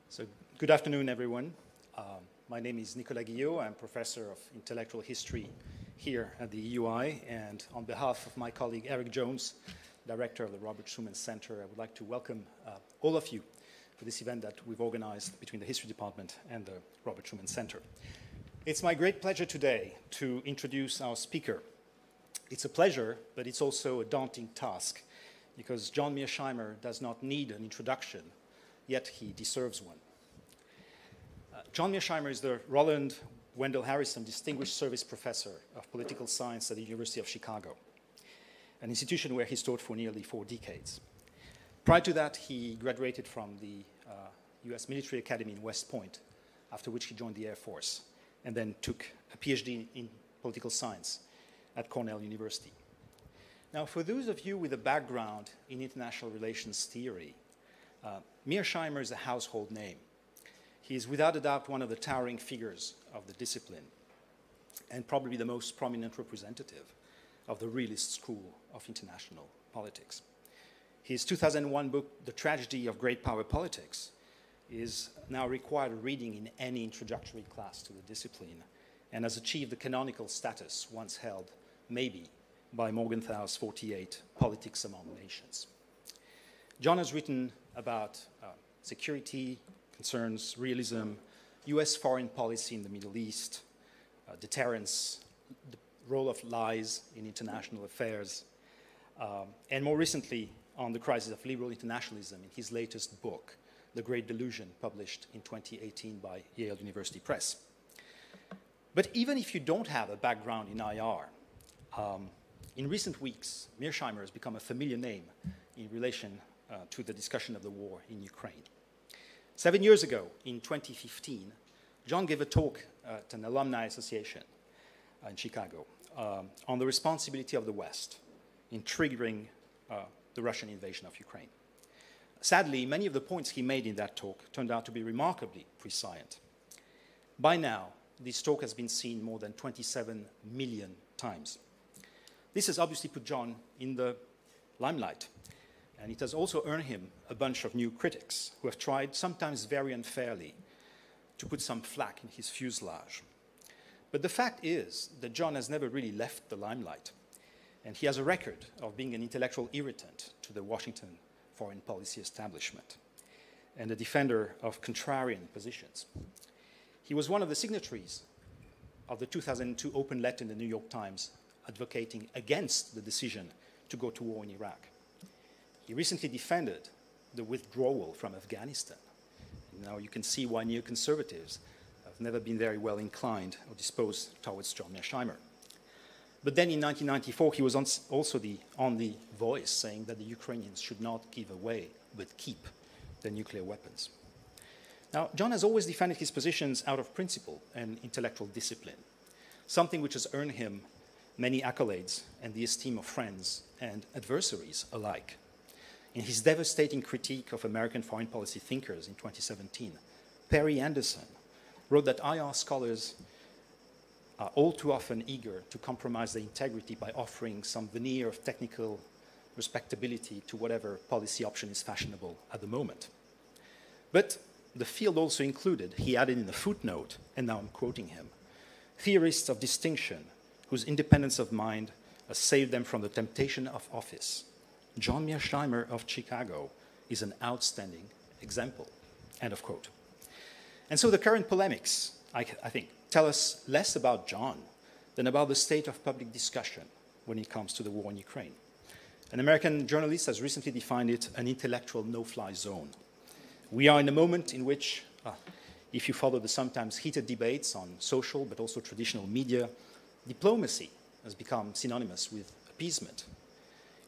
So good afternoon, everyone. My name is Nicolas Guillot. I'm professor of intellectual history here at the EUI. And on behalf of my colleague Eric Jones, director of the Robert Schuman Center, I would like to welcome all of you for this event that we've organized between the History Department and the Robert Schuman Center. It's my great pleasure today to introduce our speaker. It's a pleasure, but it's also a daunting task, because John Mearsheimer does not need an introduction, yet he deserves one. John Mearsheimer is the Roland Wendell Harrison Distinguished Service Professor of Political Science at the University of Chicago, an institution where he's taught for nearly 4 decades. Prior to that, he graduated from the US Military Academy in West Point, after which he joined the Air Force, and then took a PhD in political science at Cornell University. Now, for those of you with a background in international relations theory, Mearsheimer is a household name. He is without a doubt one of the towering figures of the discipline, and probably the most prominent representative of the realist school of international politics. His 2001 book, The Tragedy of Great Power Politics, is now required reading in any introductory class to the discipline, and has achieved the canonical status once held, maybe, by Morgenthau's 48 Politics Among Nations. John has written about security concerns, realism, US foreign policy in the Middle East, deterrence, the role of lies in international affairs, and more recently on the crisis of liberal internationalism in his latest book, The Great Delusion, published in 2018 by Yale University Press. But even if you don't have a background in IR, in recent weeks, Mearsheimer has become a familiar name in relation to the discussion of the war in Ukraine. 7 years ago, in 2015, John gave a talk at an alumni association in Chicago on the responsibility of the West in triggering the Russian invasion of Ukraine. Sadly, many of the points he made in that talk turned out to be remarkably prescient. By now, this talk has been seen more than 27 million times. This has obviously put John in the limelight, and it has also earned him a bunch of new critics who have tried, sometimes very unfairly, to put some flack in his fuselage. But the fact is that John has never really left the limelight, and he has a record of being an intellectual irritant to the Washington foreign policy establishment and a defender of contrarian positions. He was one of the signatories of the 2002 open letter in the New York Times advocating against the decision to go to war in Iraq. He recently defended the withdrawal from Afghanistan. Now you can see why neoconservatives have never been very well inclined or disposed towards John Mearsheimer. But then in 1994, he was also the only voice saying that the Ukrainians should not give away, but keep their nuclear weapons. Now, John has always defended his positions out of principle and intellectual discipline, something which has earned him many accolades and the esteem of friends and adversaries alike. In his devastating critique of American foreign policy thinkers in 2017, Perry Anderson wrote that IR scholars are all too often eager to compromise their integrity by offering some veneer of technical respectability to whatever policy option is fashionable at the moment. But the field also included, he added in a footnote, and now I'm quoting him, theorists of distinction whose independence of mind has saved them from the temptation of office. John Mearsheimer of Chicago is an outstanding example, end of quote. And so the current polemics, I think, tell us less about John than about the state of public discussion when it comes to the war in Ukraine. An American journalist has recently defined it an intellectual no-fly zone. We are in a moment in which, if you follow the sometimes heated debates on social but also traditional media, diplomacy has become synonymous with appeasement,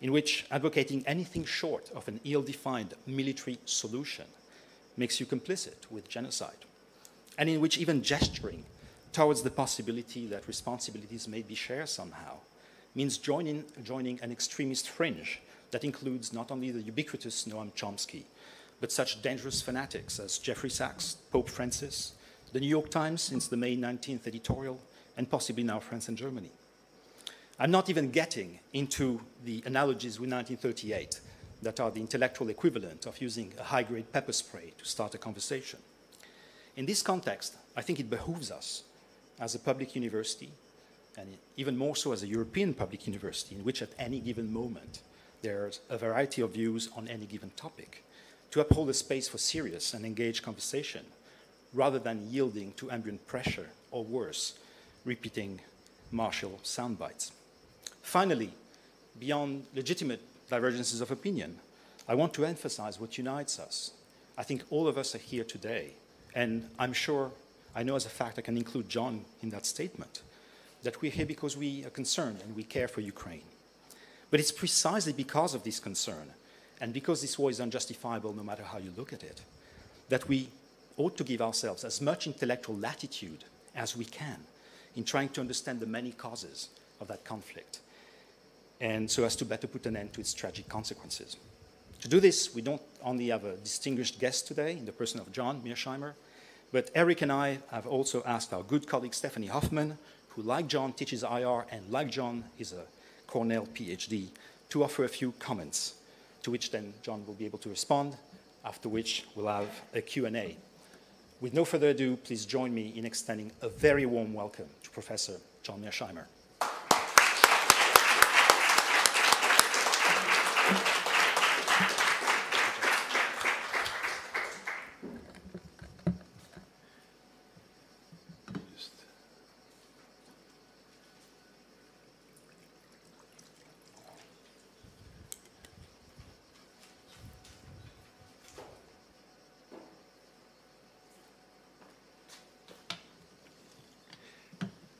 in which advocating anything short of an ill-defined military solution makes you complicit with genocide, and in which even gesturing towards the possibility that responsibilities may be shared somehow means joining an extremist fringe that includes not only the ubiquitous Noam Chomsky, but such dangerous fanatics as Jeffrey Sachs, Pope Francis, the New York Times since the May 19th editorial, and possibly now France and Germany. I'm not even getting into the analogies with 1938 that are the intellectual equivalent of using a high-grade pepper spray to start a conversation. In this context, I think it behooves us as a public university, and even more so as a European public university, in which at any given moment there's a variety of views on any given topic, to uphold a space for serious and engaged conversation, rather than yielding to ambient pressure, or worse, repeating martial sound bites. Finally, beyond legitimate divergences of opinion, I want to emphasize what unites us. I think all of us are here today, and I'm sure, I know as a fact I can include John in that statement, that we're here because we are concerned and we care for Ukraine. But it's precisely because of this concern, and because this war is unjustifiable no matter how you look at it, that we ought to give ourselves as much intellectual latitude as we can in trying to understand the many causes of that conflict, and so as to better put an end to its tragic consequences. To do this, we don't only have a distinguished guest today in the person of John Mearsheimer, but Eric and I have also asked our good colleague Stephanie Hoffman, who like John teaches IR and like John is a Cornell PhD, to offer a few comments, to which then John will be able to respond, after which we'll have a Q&A. With no further ado, please join me in extending a very warm welcome to Professor John Mearsheimer.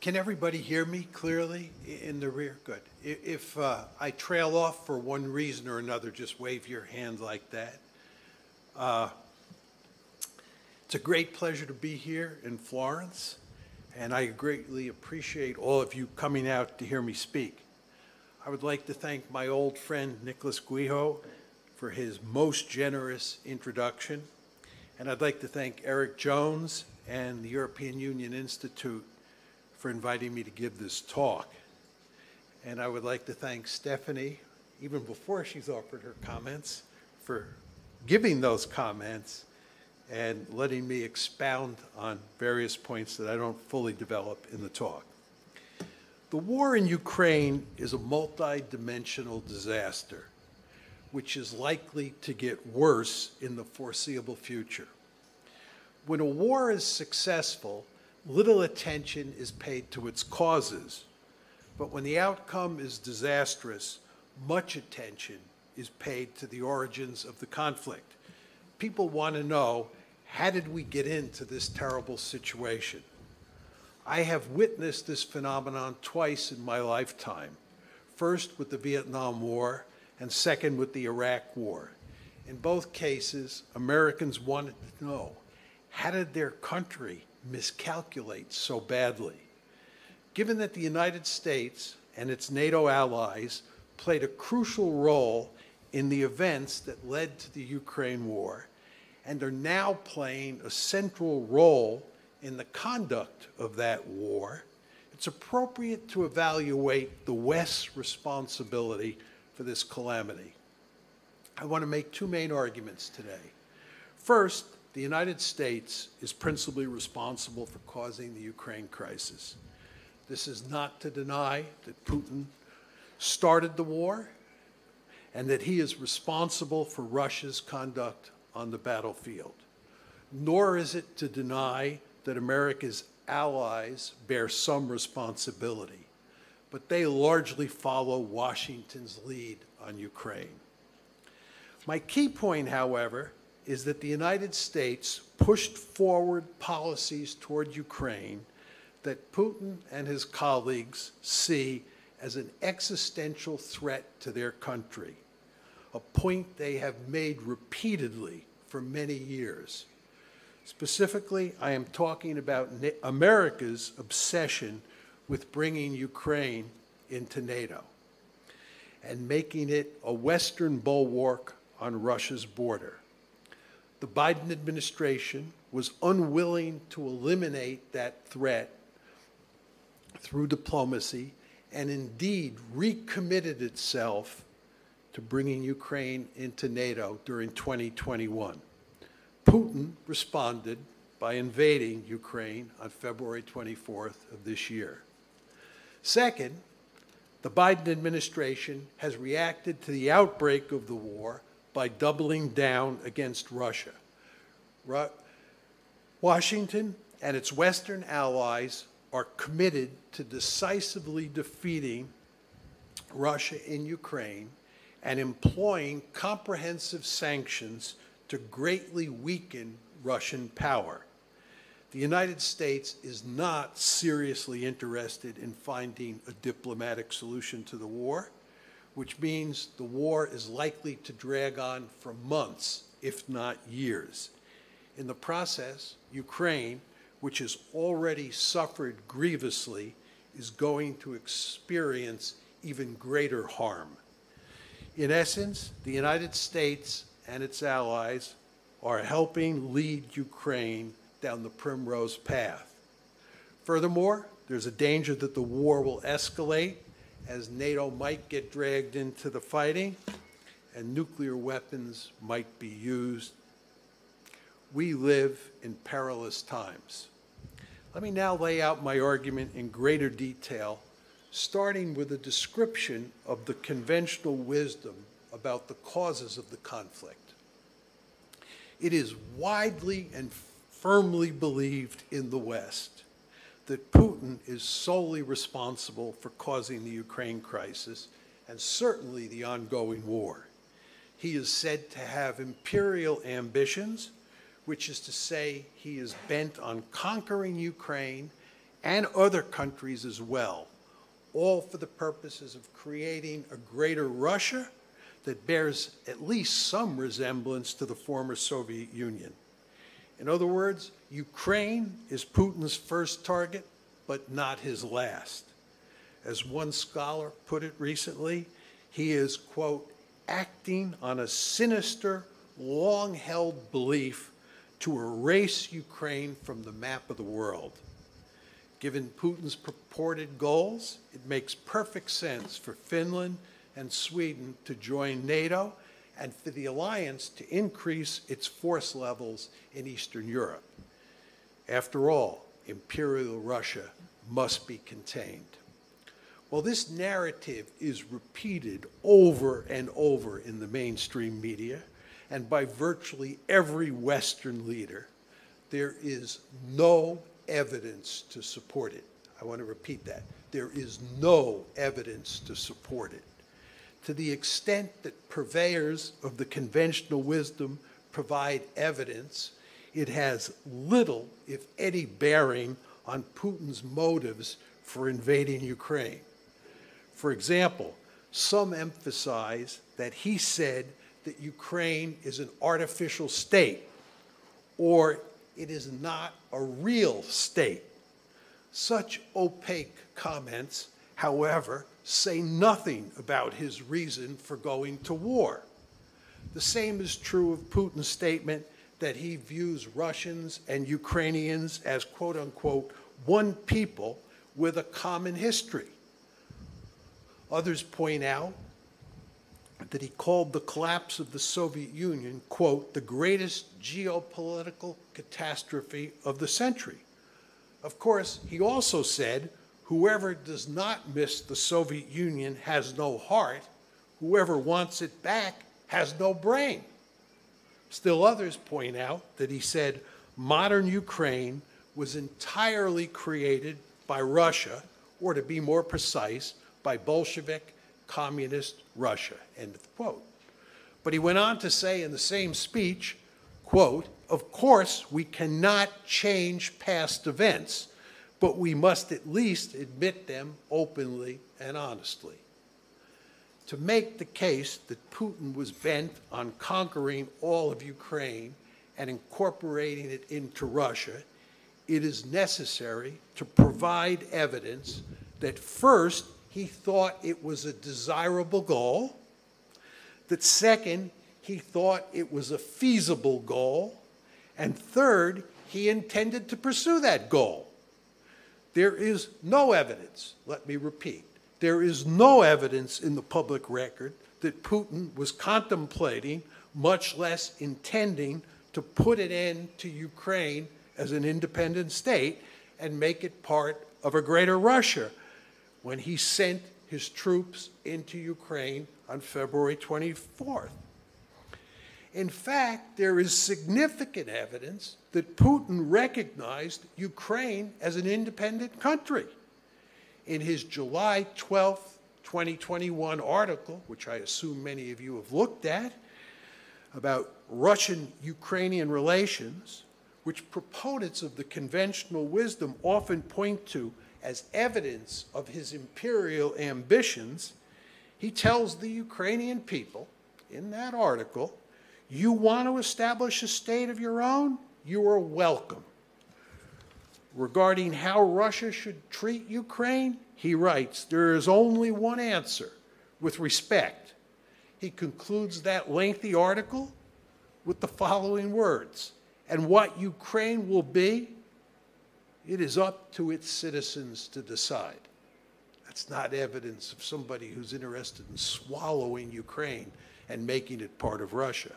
Can everybody hear me clearly in the rear? Good. If I trail off for one reason or another, just wave your hand like that. It's a great pleasure to be here in Florence, and I greatly appreciate all of you coming out to hear me speak. I would like to thank my old friend Nicholas Guijo for his most generous introduction, and I'd like to thank Eric Jones and the European Union Institute for inviting me to give this talk. And I would like to thank Stephanie, even before she's offered her comments, for giving those comments and letting me expound on various points that I don't fully develop in the talk. The war in Ukraine is a multi-dimensional disaster, which is likely to get worse in the foreseeable future. When a war is successful, little attention is paid to its causes. But when the outcome is disastrous, much attention is paid to the origins of the conflict. People want to know, how did we get into this terrible situation? I have witnessed this phenomenon twice in my lifetime. First with the Vietnam War, and second with the Iraq War. In both cases, Americans wanted to know, how did their country miscalculate so badly? Given that the United States and its NATO allies played a crucial role in the events that led to the Ukraine war, and are now playing a central role in the conduct of that war, it's appropriate to evaluate the West's responsibility for this calamity. I want to make two main arguments today. First, the United States is principally responsible for causing the Ukraine crisis. This is not to deny that Putin started the war and that he is responsible for Russia's conduct on the battlefield. Nor is it to deny that America's allies bear some responsibility, but they largely follow Washington's lead on Ukraine. My key point, however, is that the United States pushed forward policies toward Ukraine that Putin and his colleagues see as an existential threat to their country, a point they have made repeatedly for many years. Specifically, I am talking about America's obsession with bringing Ukraine into NATO and making it a Western bulwark on Russia's border. The Biden administration was unwilling to eliminate that threat through diplomacy and indeed recommitted itself to bringing Ukraine into NATO during 2021. Putin responded by invading Ukraine on February 24th of this year. Second, the Biden administration has reacted to the outbreak of the war by doubling down against Russia. Washington and its Western allies are committed to decisively defeating Russia in Ukraine and employing comprehensive sanctions to greatly weaken Russian power. The United States is not seriously interested in finding a diplomatic solution to the war, which means the war is likely to drag on for months, if not years. In the process, Ukraine, which has already suffered grievously, is going to experience even greater harm. In essence, the United States and its allies are helping lead Ukraine down the primrose path. Furthermore, there's a danger that the war will escalate as NATO might get dragged into the fighting and nuclear weapons might be used. We live in perilous times. Let me now lay out my argument in greater detail, starting with a description of the conventional wisdom about the causes of the conflict. It is widely and firmly believed in the West that Putin is solely responsible for causing the Ukraine crisis and certainly the ongoing war. He is said to have imperial ambitions, which is to say he is bent on conquering Ukraine and other countries as well, all for the purposes of creating a greater Russia that bears at least some resemblance to the former Soviet Union. In other words, Ukraine is Putin's first target, but not his last. As one scholar put it recently, he is, quote, acting on a sinister, long-held belief to erase Ukraine from the map of the world. Given Putin's purported goals, it makes perfect sense for Finland and Sweden to join NATO and for the alliance to increase its force levels in Eastern Europe. After all, Imperial Russia must be contained. Well, this narrative is repeated over and over in the mainstream media and by virtually every Western leader. there is no evidence to support it. I want to repeat that. There is no evidence to support it. To the extent that purveyors of the conventional wisdom provide evidence, it has little, if any, bearing on Putin's motives for invading Ukraine. For example, some emphasize that he said that Ukraine is an artificial state, or it is not a real state. Such opaque comments, however, say nothing about his reason for going to war. The same is true of Putin's statement that he views Russians and Ukrainians as, quote unquote, one people with a common history. Others point out that he called the collapse of the Soviet Union, quote, the greatest geopolitical catastrophe of the century. Of course, he also said, whoever does not miss the Soviet Union has no heart. Whoever wants it back has no brain. Still others point out that he said modern Ukraine was entirely created by Russia, or to be more precise, by Bolshevik communist Russia, end of quote. But he went on to say in the same speech, quote, of course, we cannot change past events, but we must at least admit them openly and honestly. To make the case that Putin was bent on conquering all of Ukraine and incorporating it into Russia, it is necessary to provide evidence that first, he thought it was a desirable goal, that second, he thought it was a feasible goal, and third, he intended to pursue that goal. There is no evidence, let me repeat, there is no evidence in the public record that Putin was contemplating, much less intending, to put an end to Ukraine as an independent state and make it part of a greater Russia when he sent his troops into Ukraine on February 24th. In fact, there is significant evidence that Putin recognized Ukraine as an independent country. In his July 12, 2021 article, which I assume many of you have looked at, about Russian-Ukrainian relations, which proponents of the conventional wisdom often point to as evidence of his imperial ambitions, he tells the Ukrainian people in that article, you want to establish a state of your own? You are welcome. Regarding how Russia should treat Ukraine, he writes, there is only one answer, with respect. He concludes that lengthy article with the following words, and what Ukraine will be, it is up to its citizens to decide. That's not evidence of somebody who's interested in swallowing Ukraine and making it part of Russia.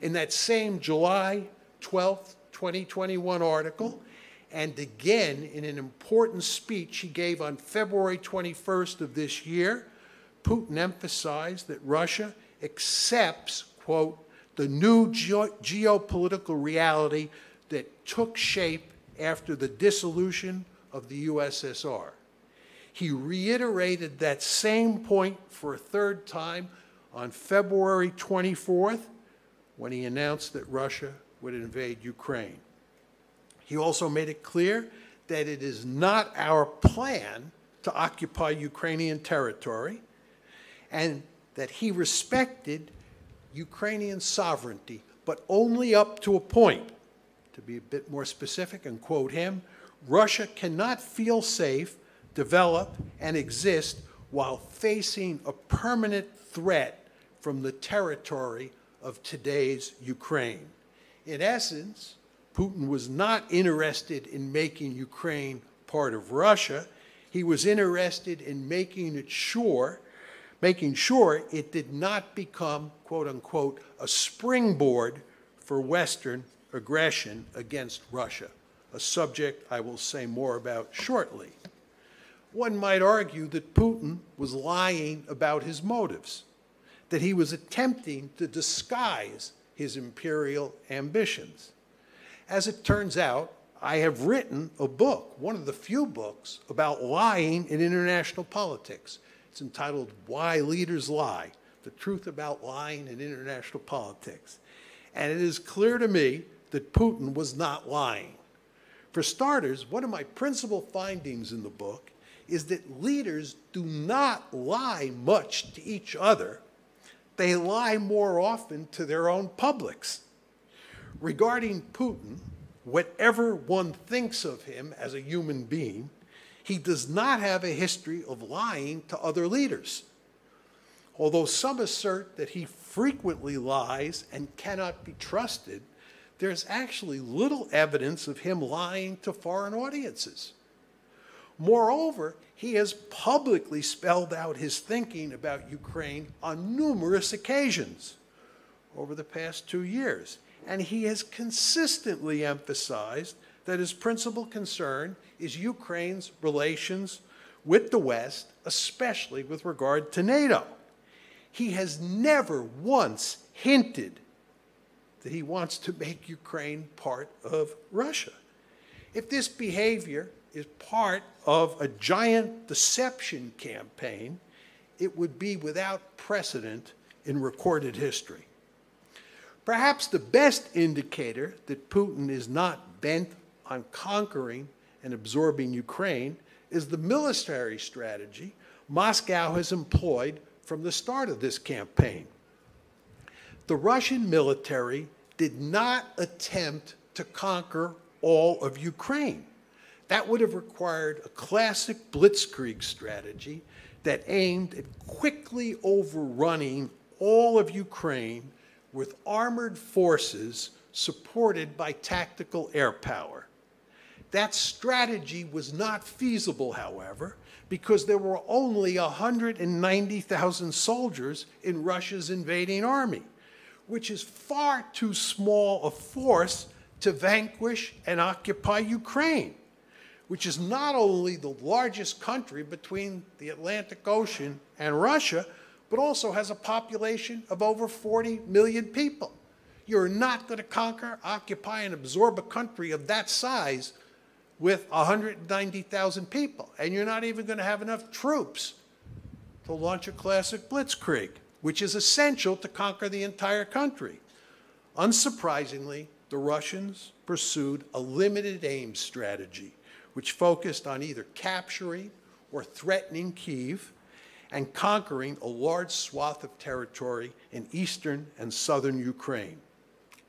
In that same July 12, 2021 article, and again in an important speech he gave on February 21st of this year, Putin emphasized that Russia accepts, quote, the new geopolitical reality that took shape after the dissolution of the USSR. He reiterated that same point for a third time on February 24th when he announced that Russia would invade Ukraine. He also made it clear that it is not our plan to occupy Ukrainian territory and that he respected Ukrainian sovereignty, but only up to a point. To be a bit more specific and quote him, Russia cannot feel safe, develop, and exist while facing a permanent threat from the territory of today's Ukraine. In essence, Putin was not interested in making Ukraine part of Russia. He was interested in making sure it did not become, quote unquote, a springboard for Western aggression against Russia, a subject I will say more about shortly. One might argue that Putin was lying about his motives, that he was attempting to disguise his imperial ambitions. As it turns out, I have written a book, one of the few books, about lying in international politics. It's entitled Why Leaders Lie, The Truth About Lying in International Politics. And it is clear to me that Putin was not lying. For starters, one of my principal findings in the book is that leaders do not lie much to each other. They lie more often to their own publics. Regarding Putin, whatever one thinks of him as a human being, he does not have a history of lying to other leaders. Although some assert that he frequently lies and cannot be trusted, there's actually little evidence of him lying to foreign audiences. Moreover, he has publicly spelled out his thinking about Ukraine on numerous occasions over the past 2 years. And he has consistently emphasized that his principal concern is Ukraine's relations with the West, especially with regard to NATO. He has never once hinted that he wants to make Ukraine part of Russia. If this behavior is part of a giant deception campaign, it would be without precedent in recorded history. Perhaps the best indicator that Putin is not bent on conquering and absorbing Ukraine is the military strategy Moscow has employed from the start of this campaign. The Russian military did not attempt to conquer all of Ukraine. That would have required a classic blitzkrieg strategy that aimed at quickly overrunning all of Ukraine with armored forces supported by tactical air power. That strategy was not feasible, however, because there were only 190,000 soldiers in Russia's invading army, which is far too small a force to vanquish and occupy Ukraine, which is not only the largest country between the Atlantic Ocean and Russia, but also has a population of over 40 million people. You're not going to conquer, occupy, and absorb a country of that size with 190,000 people. And you're not even going to have enough troops to launch a classic blitzkrieg, which is essential to conquer the entire country. Unsurprisingly, the Russians pursued a limited aim strategy, which focused on either capturing or threatening Kyiv and conquering a large swath of territory in eastern and southern Ukraine.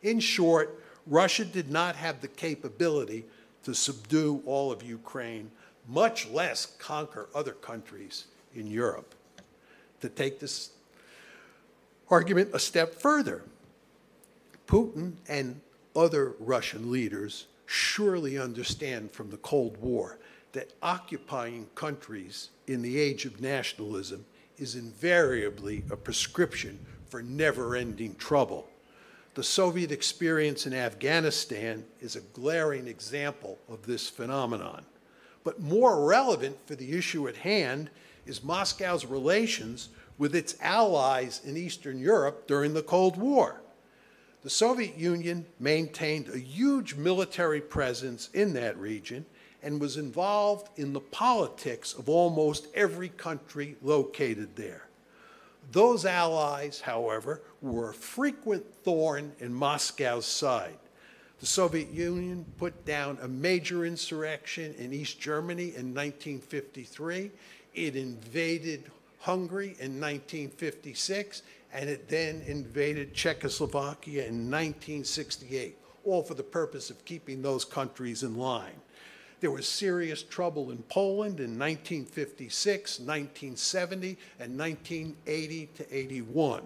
In short, Russia did not have the capability to subdue all of Ukraine, much less conquer other countries in Europe. To take this argument a step further, Putin and other Russian leaders surely understand from the Cold War that occupying countries in the age of nationalism is invariably a prescription for never-ending trouble. The Soviet experience in Afghanistan is a glaring example of this phenomenon. But more relevant for the issue at hand is Moscow's relations with its allies in Eastern Europe during the Cold War. The Soviet Union maintained a huge military presence in that region and was involved in the politics of almost every country located there. Those allies, however, were a frequent thorn in Moscow's side. The Soviet Union put down a major insurrection in East Germany in 1953. It invaded Hungary in 1956, and it then invaded Czechoslovakia in 1968, all for the purpose of keeping those countries in line. There was serious trouble in Poland in 1956, 1970, and 1980 to 81.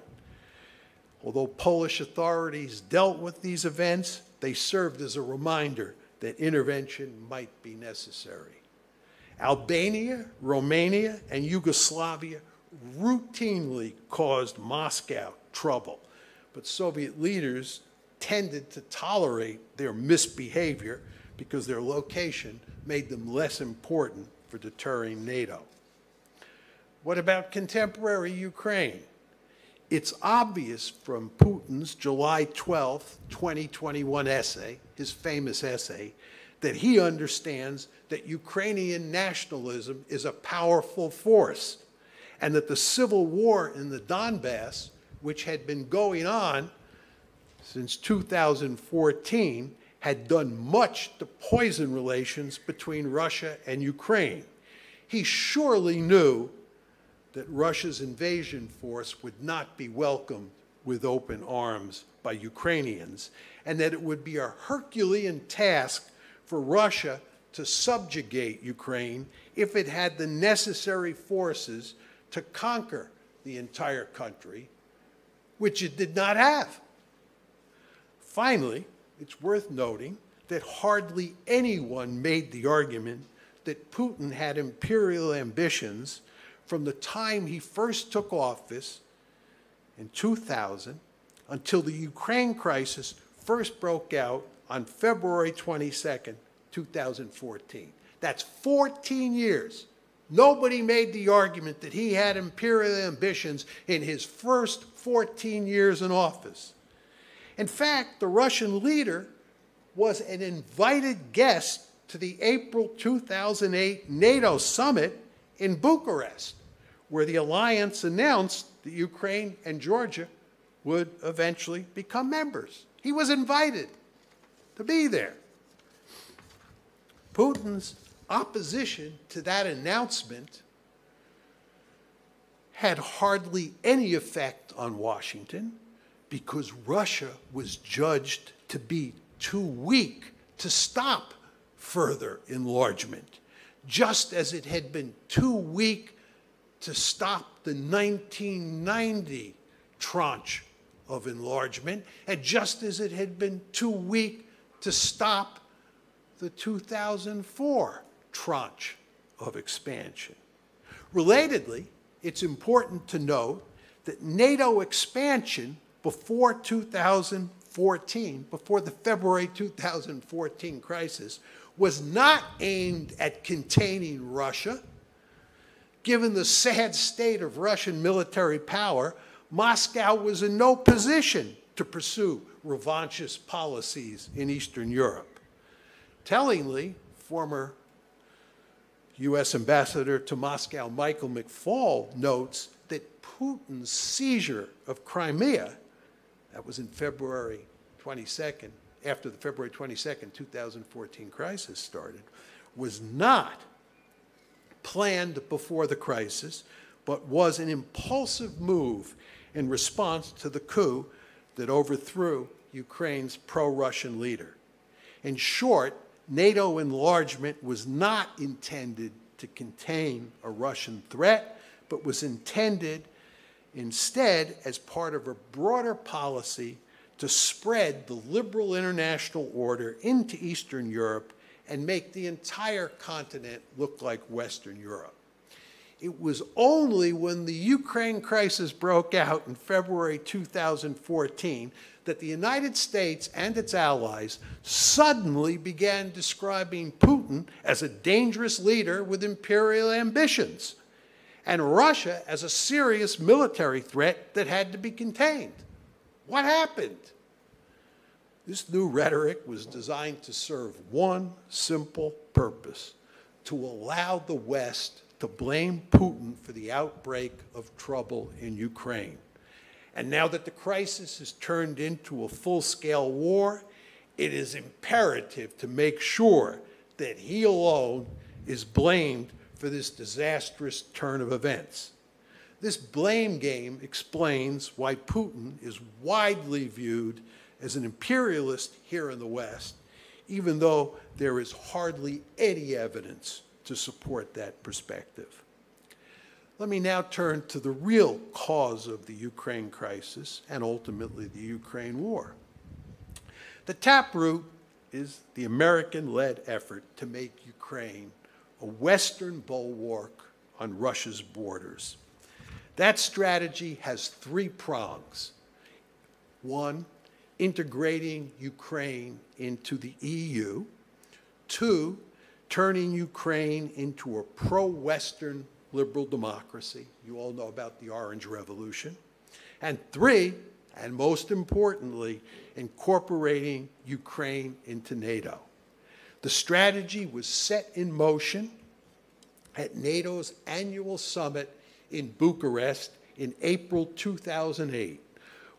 Although Polish authorities dealt with these events, they served as a reminder that intervention might be necessary. Albania, Romania, and Yugoslavia routinely caused Moscow trouble, but Soviet leaders tended to tolerate their misbehavior because their location made them less important for deterring NATO. What about contemporary Ukraine? It's obvious from Putin's July 12th, 2021 essay, his famous essay, that he understands that Ukrainian nationalism is a powerful force, and that the civil war in the Donbass, which had been going on since 2014, had done much to poison relations between Russia and Ukraine. He surely knew that Russia's invasion force would not be welcomed with open arms by Ukrainians, and that it would be a Herculean task for Russia to subjugate Ukraine if it had the necessary forces to conquer the entire country, which it did not have. Finally, it's worth noting that hardly anyone made the argument that Putin had imperial ambitions from the time he first took office in 2000 until the Ukraine crisis first broke out on February 22nd, 2014. That's 14 years. Nobody made the argument that he had imperial ambitions in his first 14 years in office. In fact, the Russian leader was an invited guest to the April 2008 NATO summit in Bucharest, where the alliance announced that Ukraine and Georgia would eventually become members. He was invited to be there. Putin's opposition to that announcement had hardly any effect on Washington because Russia was judged to be too weak to stop further enlargement, just as it had been too weak to stop the 1990 tranche of enlargement, and just as it had been too weak to stop the 2004 tranche of expansion. Relatedly, it's important to note that NATO expansion before 2014, before the February 2014 crisis, was not aimed at containing Russia. Given the sad state of Russian military power, Moscow was in no position to pursue revanchist policies in Eastern Europe. Tellingly, former U.S. Ambassador to Moscow Michael McFaul notes that Putin's seizure of Crimea, that was in February 22nd, after the February 22nd, 2014 crisis started, was not planned before the crisis, but was an impulsive move in response to the coup that overthrew Ukraine's pro-Russian leader. In short, NATO enlargement was not intended to contain a Russian threat, but was intended instead as part of a broader policy to spread the liberal international order into Eastern Europe and make the entire continent look like Western Europe. It was only when the Ukraine crisis broke out in February 2014 that the United States and its allies suddenly began describing Putin as a dangerous leader with imperial ambitions, and Russia as a serious military threat that had to be contained. What happened? This new rhetoric was designed to serve one simple purpose: to allow the West to blame Putin for the outbreak of trouble in Ukraine. And now that the crisis has turned into a full-scale war, it is imperative to make sure that he alone is blamed for this disastrous turn of events. This blame game explains why Putin is widely viewed as an imperialist here in the West, even though there is hardly any evidence to support that perspective. Let me now turn to the real cause of the Ukraine crisis and ultimately the Ukraine war. The taproot is the American-led effort to make Ukraine a Western bulwark on Russia's borders. That strategy has three prongs. One, integrating Ukraine into the EU. Two, turning Ukraine into a pro-Western liberal democracy. You all know about the Orange Revolution. And three, and most importantly, incorporating Ukraine into NATO. The strategy was set in motion at NATO's annual summit in Bucharest in April 2008,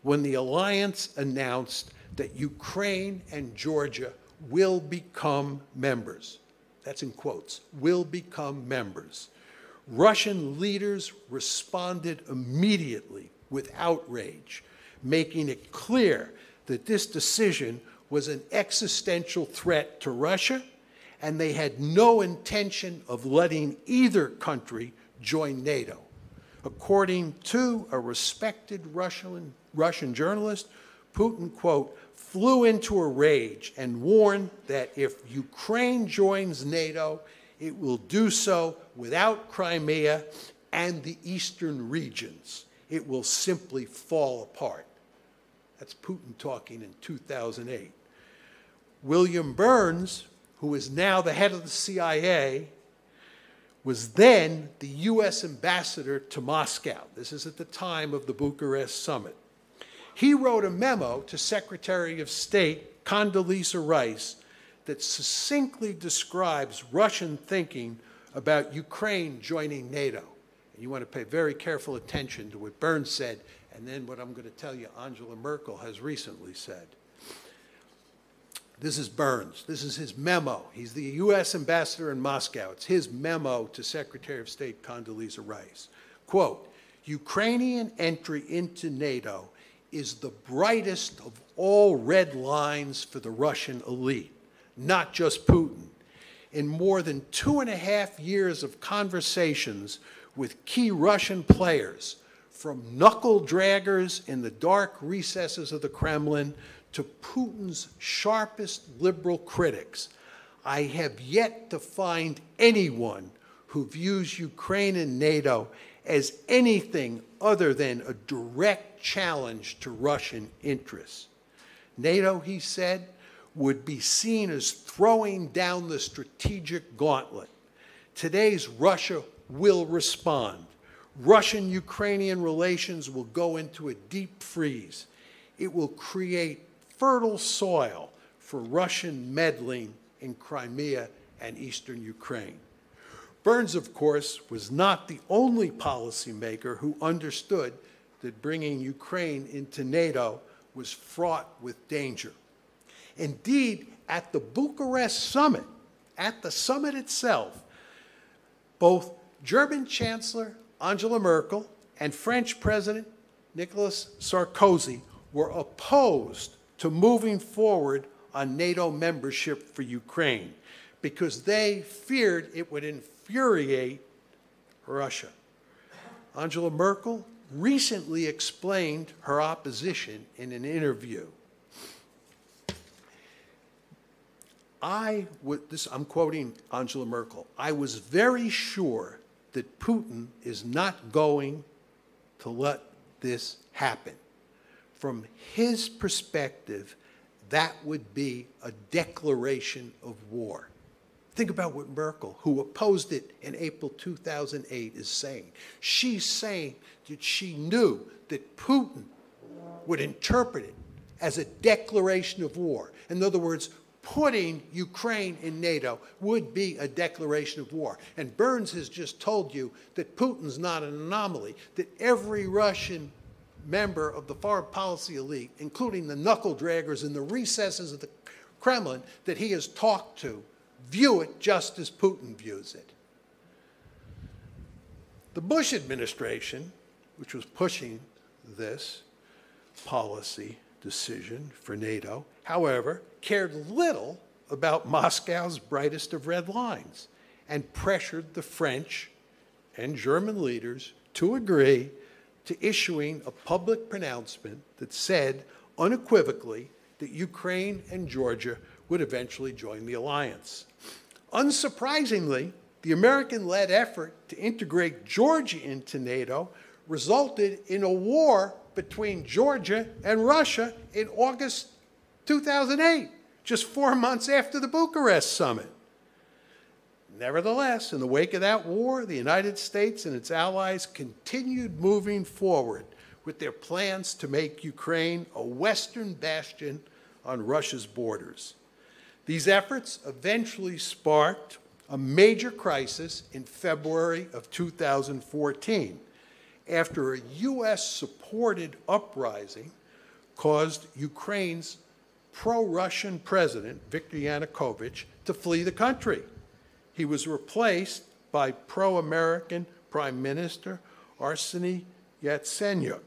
when the alliance announced that Ukraine and Georgia will become members. That's in quotes, will become members. Russian leaders responded immediately with outrage, making it clear that this decision was an existential threat to Russia, and they had no intention of letting either country join NATO. According to a respected Russian journalist, Putin, quote, flew into a rage and warned that if Ukraine joins NATO, it will do so without Crimea and the eastern regions. It will simply fall apart. That's Putin talking in 2008. William Burns, who is now the head of the CIA, was then the US ambassador to Moscow. This is at the time of the Bucharest summit. He wrote a memo to Secretary of State Condoleezza Rice that succinctly describes Russian thinking about Ukraine joining NATO. And you want to pay very careful attention to what Burns said, and then what I'm going to tell you Angela Merkel has recently said. This is Burns. This is his memo. He's the US ambassador in Moscow. It's his memo to Secretary of State Condoleezza Rice. Quote, Ukrainian entry into NATO is the brightest of all red lines for the Russian elite, not just Putin. In more than 2.5 years of conversations with key Russian players, from knuckle draggers in the dark recesses of the Kremlin to Putin's sharpest liberal critics, I have yet to find anyone who views Ukraine and NATO as anything other than a direct challenge to Russian interests. NATO, he said, would be seen as throwing down the strategic gauntlet. Today's Russia will respond. Russian-Ukrainian relations will go into a deep freeze. It will create fertile soil for Russian meddling in Crimea and eastern Ukraine. Burns, of course, was not the only policymaker who understood that bringing Ukraine into NATO was fraught with danger. Indeed, at the Bucharest summit, at the summit itself, both German Chancellor Angela Merkel and French President Nicolas Sarkozy were opposed to moving forward on NATO membership for Ukraine because they feared it would infuriate Russia. Angela Merkel recently explained her opposition in an interview. I'm quoting Angela Merkel, I was very sure that Putin is not going to let this happen. From his perspective, that would be a declaration of war. Think about what Merkel, who opposed it in April 2008, is saying. She's saying that she knew that Putin would interpret it as a declaration of war. In other words, putting Ukraine in NATO would be a declaration of war. And Burns has just told you that Putin's not an anomaly, that every Russian member of the foreign policy elite, including the knuckle draggers in the recesses of the Kremlin that he has talked to, view it just as Putin views it. The Bush administration, which was pushing this policy decision for NATO, however, cared little about Moscow's brightest of red lines and pressured the French and German leaders to agree to issuing a public pronouncement that said unequivocally that Ukraine and Georgia would eventually join the alliance. Unsurprisingly, the American-led effort to integrate Georgia into NATO resulted in a war between Georgia and Russia in August 2008, just 4 months after the Bucharest summit. Nevertheless, in the wake of that war, the United States and its allies continued moving forward with their plans to make Ukraine a Western bastion on Russia's borders. These efforts eventually sparked a major crisis in February of 2014, after a US-supported uprising caused Ukraine's pro-Russian president, Viktor Yanukovych, to flee the country. He was replaced by pro-American Prime Minister Arseniy Yatsenyuk.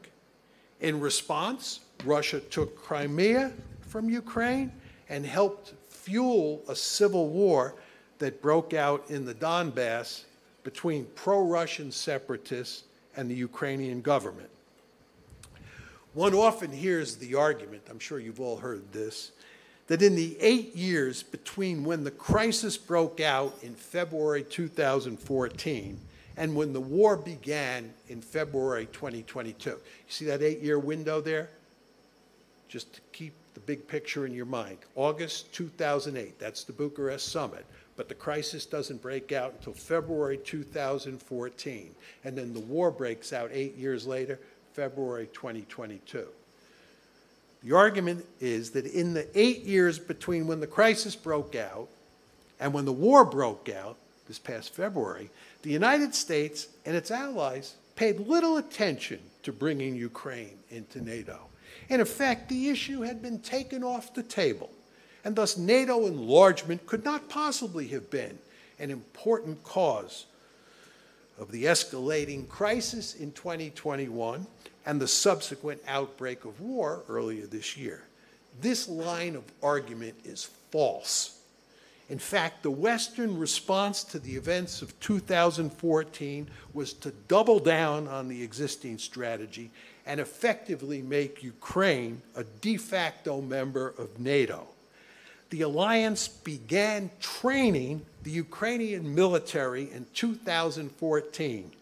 In response, Russia took Crimea from Ukraine and helped fuel a civil war that broke out in the Donbass between pro-Russian separatists and the Ukrainian government. One often hears the argument, I'm sure you've all heard this, that in the 8 years between when the crisis broke out in February 2014 and when the war began in February 2022. You see that 8-year window there? Just to keep the big picture in your mind. August 2008, that's the Bucharest summit. But the crisis doesn't break out until February 2014. And then the war breaks out 8 years later, February 2022. The argument is that in the 8 years between when the crisis broke out and when the war broke out, this past February, the United States and its allies paid little attention to bringing Ukraine into NATO. In effect, the issue had been taken off the table, and thus NATO enlargement could not possibly have been an important cause of the escalating crisis in 2021 and the subsequent outbreak of war earlier this year. This line of argument is false. In fact, the Western response to the events of 2014 was to double down on the existing strategy and effectively make Ukraine a de facto member of NATO. The alliance began training the Ukrainian military in 2014,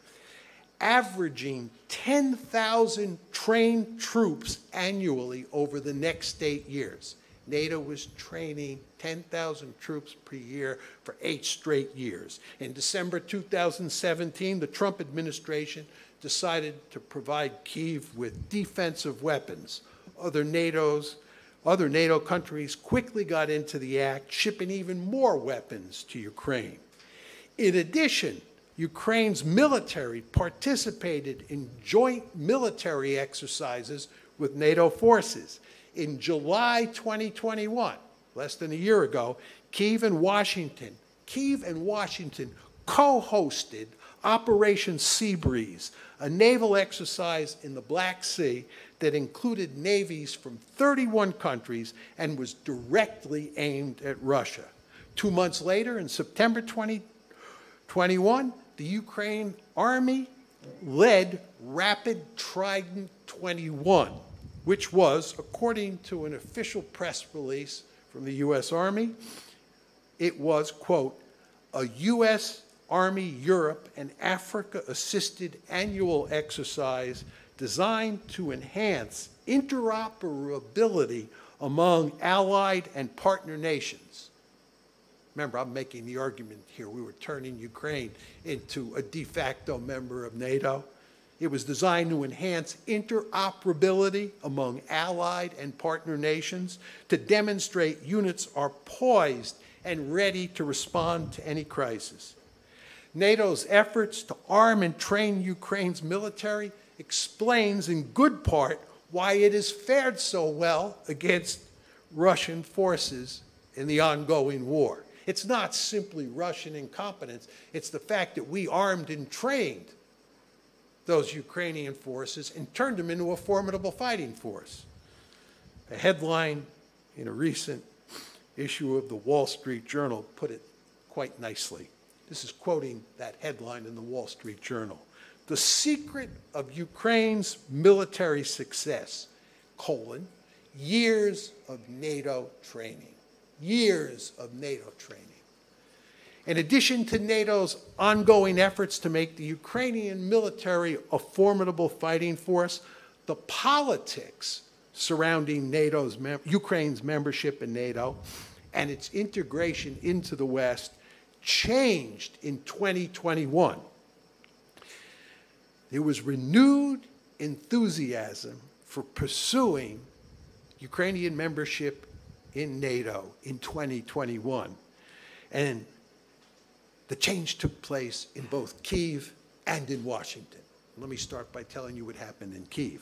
averaging 10,000 trained troops annually over the next 8 years. NATO was training 10,000 troops per year for 8 straight years. In December 2017, the Trump administration decided to provide Kyiv with defensive weapons. Other NATO countries quickly got into the act, shipping even more weapons to Ukraine. In addition, Ukraine's military participated in joint military exercises with NATO forces. In July 2021, less than a year ago, Kyiv and Washington co-hosted Operation Seabreeze, a naval exercise in the Black Sea that included navies from 31 countries and was directly aimed at Russia. 2 months later, in September 2021, the Ukraine Army led Rapid Trident 21, which was, according to an official press release from the U.S. Army, it was, quote, a U.S. Army Europe and Africa-assisted annual exercise designed to enhance interoperability among allied and partner nations. Remember, I'm making the argument here we were turning Ukraine into a de facto member of NATO. It was designed to enhance interoperability among allied and partner nations, to demonstrate units are poised and ready to respond to any crisis. NATO's efforts to arm and train Ukraine's military explains in good part why it has fared so well against Russian forces in the ongoing war. It's not simply Russian incompetence, it's the fact that we armed and trained those Ukrainian forces and turned them into a formidable fighting force. A headline in a recent issue of the Wall Street Journal put it quite nicely. This is quoting that headline in the Wall Street Journal. The secret of Ukraine's military success, years of NATO training. Years of NATO training. In addition to NATO's ongoing efforts to make the Ukrainian military a formidable fighting force, the politics surrounding Ukraine's membership in NATO and its integration into the West changed in 2021. There was renewed enthusiasm for pursuing Ukrainian membership in NATO in 2021. And the change took place in both Kyiv and in Washington. Let me start by telling you what happened in Kyiv.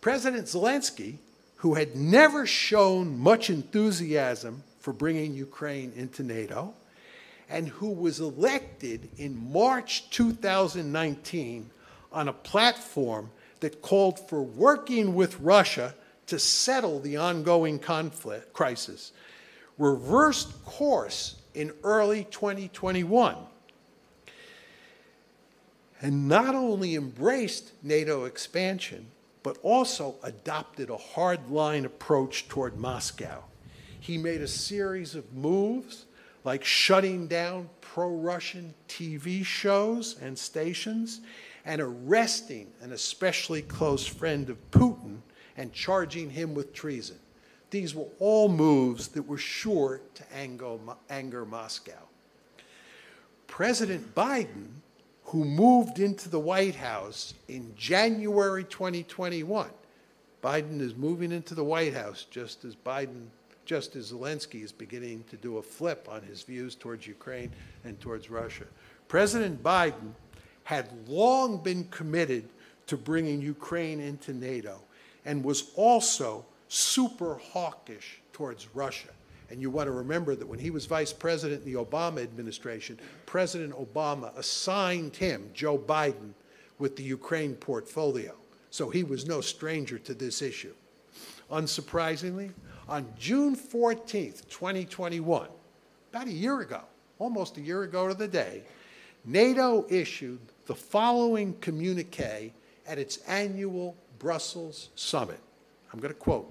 President Zelensky, who had never shown much enthusiasm for bringing Ukraine into NATO, and who was elected in March 2019 on a platform that called for working with Russia to settle the ongoing conflict crisis, reversed course in early 2021 and not only embraced NATO expansion, but also adopted a hardline approach toward Moscow. He made a series of moves like shutting down pro-Russian TV shows and stations and arresting an especially close friend of Putin and charging him with treason. These were all moves that were sure to anger Moscow. President Biden, who moved into the White House in January 2021, Biden is moving into the White House just as Zelensky is beginning to do a flip on his views towards Ukraine and towards Russia. President Biden had long been committed to bringing Ukraine into NATO and was also super hawkish towards Russia. And you want to remember that when he was vice president in the Obama administration, President Obama assigned him, Joe Biden, with the Ukraine portfolio. So he was no stranger to this issue. Unsurprisingly, on June 14th, 2021, about a year ago, almost a year ago to the day, NATO issued the following communique at its annual Brussels summit. I'm going to quote,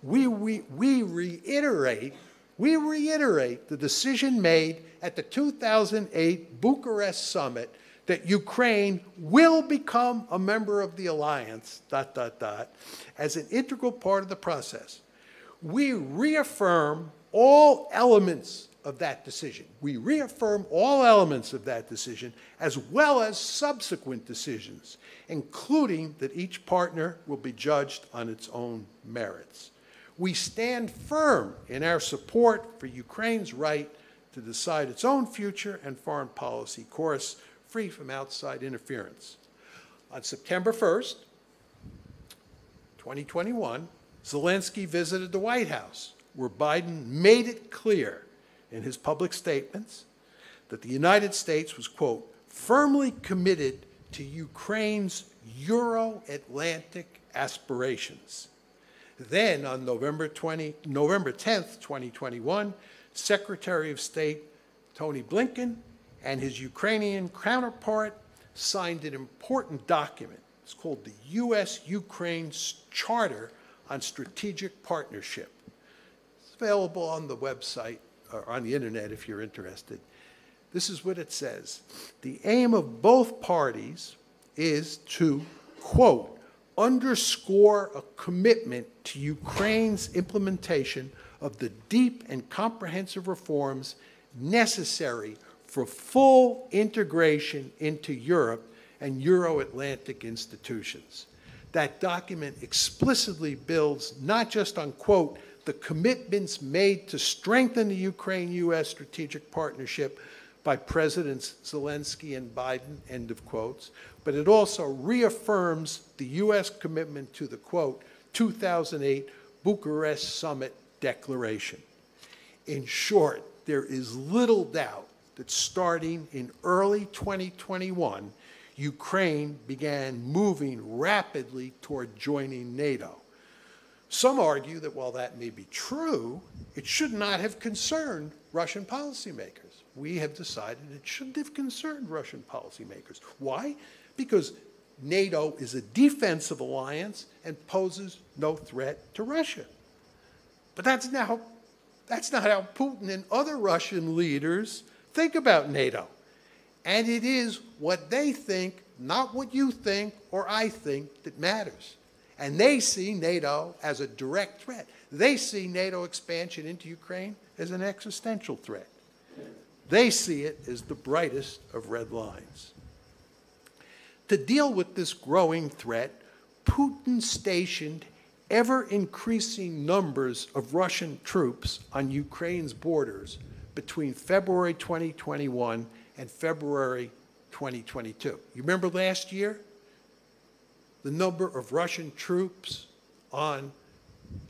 we reiterate the decision made at the 2008 Bucharest summit that Ukraine will become a member of the alliance, ... as an integral part of the process. We reaffirm all elements of that decision. We reaffirm all elements of that decision, as well as subsequent decisions, including that each partner will be judged on its own merits. We stand firm in our support for Ukraine's right to decide its own future and foreign policy course, free from outside interference. On September 1st, 2021, Zelensky visited the White House, where Biden made it clear in his public statements that the United States was, quote, firmly committed to Ukraine's Euro-Atlantic aspirations. Then, on November 10th, 2021, Secretary of State Tony Blinken and his Ukrainian counterpart signed an important document. It's called the U.S.-Ukraine Charter on Strategic Partnership. It's available on the website or on the internet if you're interested. This is what it says. The aim of both parties is to, quote, underscore a commitment to Ukraine's implementation of the deep and comprehensive reforms necessary for full integration into Europe and Euro-Atlantic institutions. That document explicitly builds not just on, quote, the commitments made to strengthen the Ukraine-U.S. strategic partnership by Presidents Zelensky and Biden, end of quotes, but it also reaffirms the U.S. commitment to the, quote, 2008 Bucharest Summit Declaration. In short, there is little doubt that starting in early 2021, Ukraine began moving rapidly toward joining NATO. Some argue that while that may be true, it should not have concerned Russian policymakers. We have decided it shouldn't have concerned Russian policymakers. Why? Because NATO is a defensive alliance and poses no threat to Russia. But that's not how Putin and other Russian leaders think about NATO. And it is what they think, not what you think or I think, that matters. And they see NATO as a direct threat. They see NATO expansion into Ukraine as an existential threat. They see it as the brightest of red lines. To deal with this growing threat, Putin stationed ever-increasing numbers of Russian troops on Ukraine's borders between February 2021 and February 2022. You remember last year? The number of Russian troops on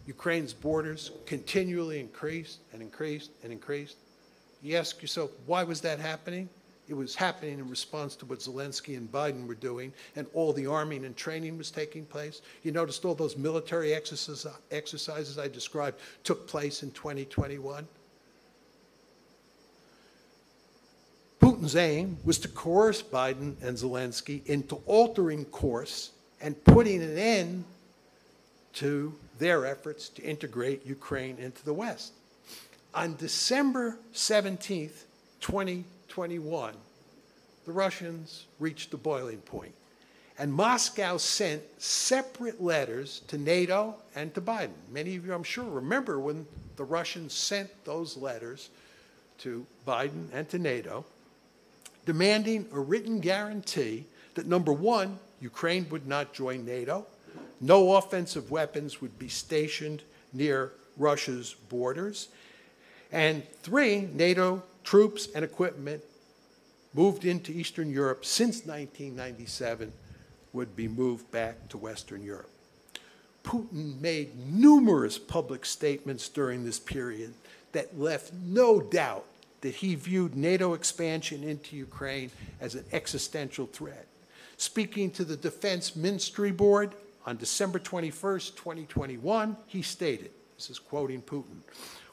Ukraine's borders continually increased and increased and increased. You ask yourself, why was that happening? It was happening in response to what Zelensky and Biden were doing, and all the arming and training was taking place. You noticed all those military exercises I described took place in 2021. Putin's aim was to coerce Biden and Zelensky into altering course and putting an end to their efforts to integrate Ukraine into the West. On December 17th, 2021, the Russians reached the boiling point, and Moscow sent separate letters to NATO and to Biden. Many of you, I'm sure, remember when the Russians sent those letters to Biden and to NATO, demanding a written guarantee that, number one, Ukraine would not join NATO, no offensive weapons would be stationed near Russia's borders, and three, NATO troops and equipment moved into Eastern Europe since 1997 would be moved back to Western Europe. Putin made numerous public statements during this period that left no doubt that he viewed NATO expansion into Ukraine as an existential threat. Speaking to the Defense Ministry Board on December 21st, 2021, he stated, this is quoting Putin,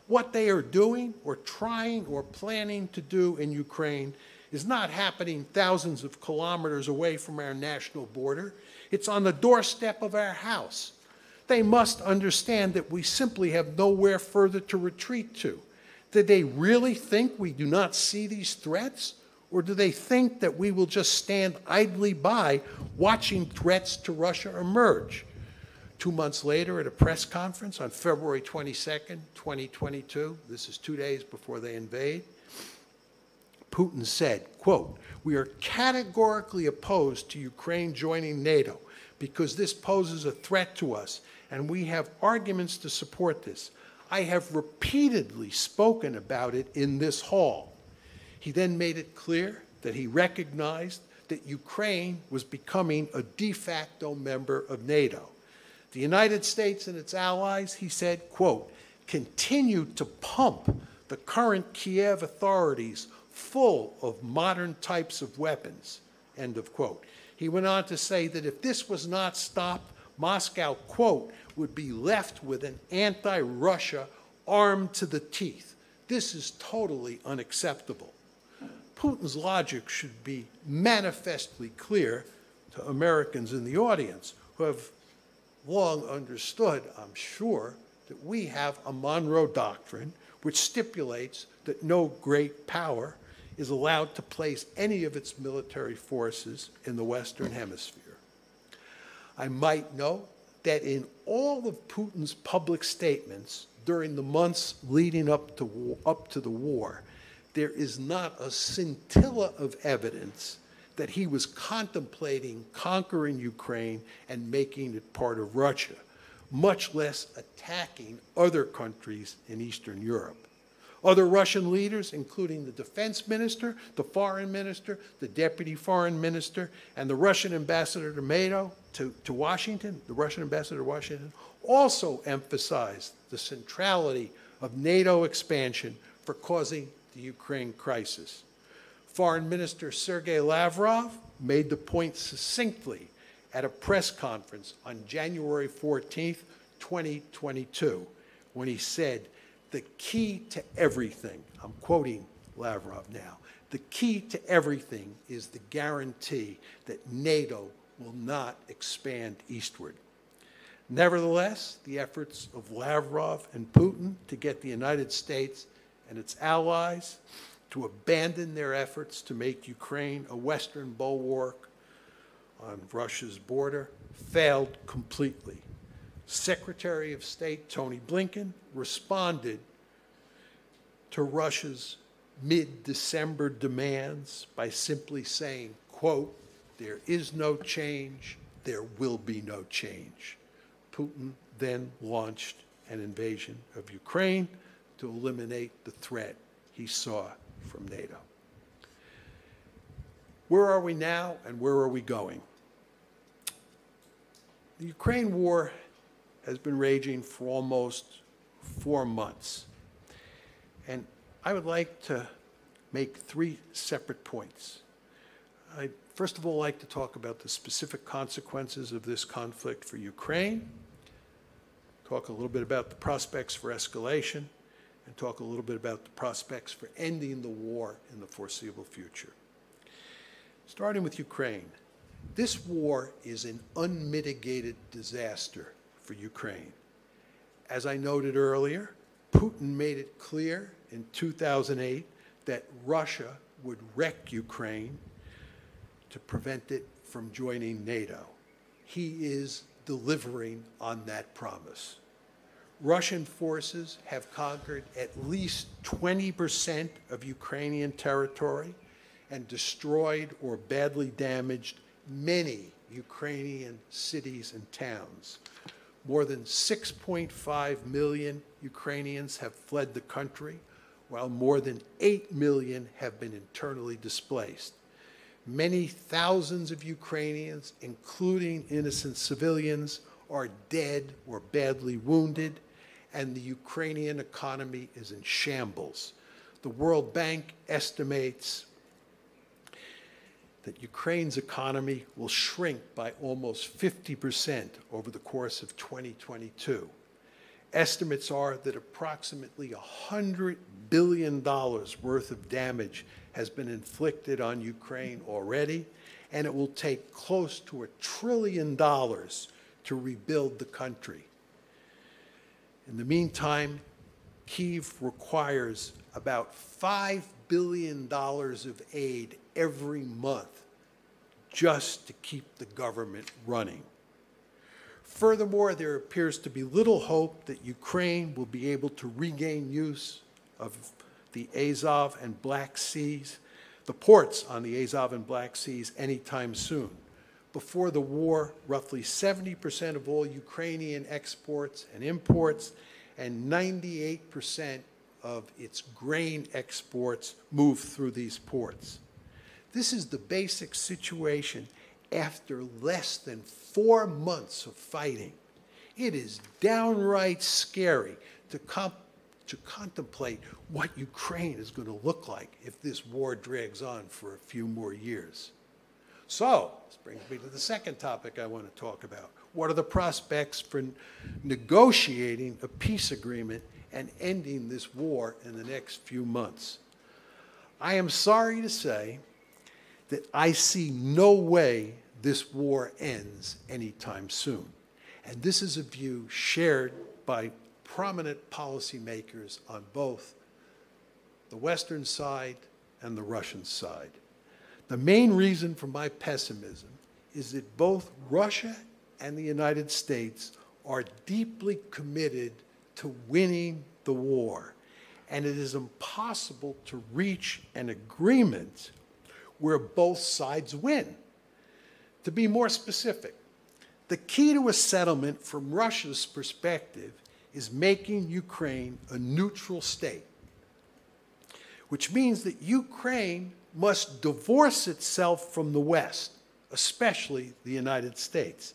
"What they are doing or trying or planning to do in Ukraine is not happening thousands of kilometers away from our national border. It's on the doorstep of our house. They must understand that we simply have nowhere further to retreat to. Do they really think we do not see these threats? Or do they think that we will just stand idly by watching threats to Russia emerge?" 2 months later, at a press conference on February 22nd, 2022, this is 2 days before they invade, Putin said, quote, "We are categorically opposed to Ukraine joining NATO because this poses a threat to us, and we have arguments to support this. I have repeatedly spoken about it in this hall." He then made it clear that he recognized that Ukraine was becoming a de facto member of NATO. The United States and its allies, he said, quote, "continue to pump the current Kiev authorities full of modern types of weapons," end of quote. He went on to say that if this was not stopped, Moscow, quote, "would be left with an anti-Russia armed to the teeth. This is totally unacceptable." Putin's logic should be manifestly clear to Americans in the audience who have long understood, I'm sure, that we have a Monroe Doctrine which stipulates that no great power is allowed to place any of its military forces in the Western Hemisphere. I might note that in all of Putin's public statements during the months leading up to the war, there is not a scintilla of evidence that he was contemplating conquering Ukraine and making it part of Russia, much less attacking other countries in Eastern Europe. Other Russian leaders, including the defense minister, the foreign minister, the deputy foreign minister, and the Russian ambassador to Washington, the Russian ambassador to Washington, also emphasized the centrality of NATO expansion for causing the Ukraine crisis. Foreign Minister Sergei Lavrov made the point succinctly at a press conference on January 14th, 2022, when he said, "The key to everything," I'm quoting Lavrov now, "the key to everything is the guarantee that NATO will not expand eastward." Nevertheless, the efforts of Lavrov and Putin to get the United States and its allies to abandon their efforts to make Ukraine a Western bulwark on Russia's border failed completely. Secretary of State Tony Blinken responded to Russia's mid-December demands by simply saying, quote, there is no change, there will be no change. Putin then launched an invasion of Ukraine to eliminate the threat he saw from NATO. Where are we now and where are we going? The Ukraine war has been raging for almost 4 months. And I would like to make 3 separate points. I'd first of all like to talk about the specific consequences of this conflict for Ukraine, talk a little bit about the prospects for escalation, and talk a little bit about the prospects for ending the war in the foreseeable future. Starting with Ukraine, this war is an unmitigated disaster for Ukraine. As I noted earlier, Putin made it clear in 2008 that Russia would wreck Ukraine to prevent it from joining NATO. He is delivering on that promise. Russian forces have conquered at least 20% of Ukrainian territory and destroyed or badly damaged many Ukrainian cities and towns. More than 6.5 million Ukrainians have fled the country, while more than 8 million have been internally displaced. Many thousands of Ukrainians, including innocent civilians, are dead or badly wounded, and the Ukrainian economy is in shambles. The World Bank estimates that Ukraine's economy will shrink by almost 50% over the course of 2022. Estimates are that approximately $100 billion worth of damage has been inflicted on Ukraine already, and it will take close to $1 trillion to rebuild the country. In the meantime, Kyiv requires about $5 billion of aid every month just to keep the government running. Furthermore, there appears to be little hope that Ukraine will be able to regain use of the Azov and Black Seas, the ports on the Azov and Black Seas anytime soon. Before the war, roughly 70% of all Ukrainian exports and imports and 98% of its grain exports move through these ports. This is the basic situation after less than 4 months of fighting. It is downright scary to contemplate what Ukraine is going to look like if this war drags on for a few more years. So, this brings me to the second topic I want to talk about. What are the prospects for negotiating a peace agreement and ending this war in the next few months? I am sorry to say that I see no way this war ends anytime soon. And this is a view shared by prominent policymakers on both the Western side and the Russian side. The main reason for my pessimism is that both Russia and the United States are deeply committed to winning the war, and it is impossible to reach an agreement where both sides win. To be more specific, the key to a settlement from Russia's perspective is making Ukraine a neutral state, which means that Ukraine must divorce itself from the West, especially the United States.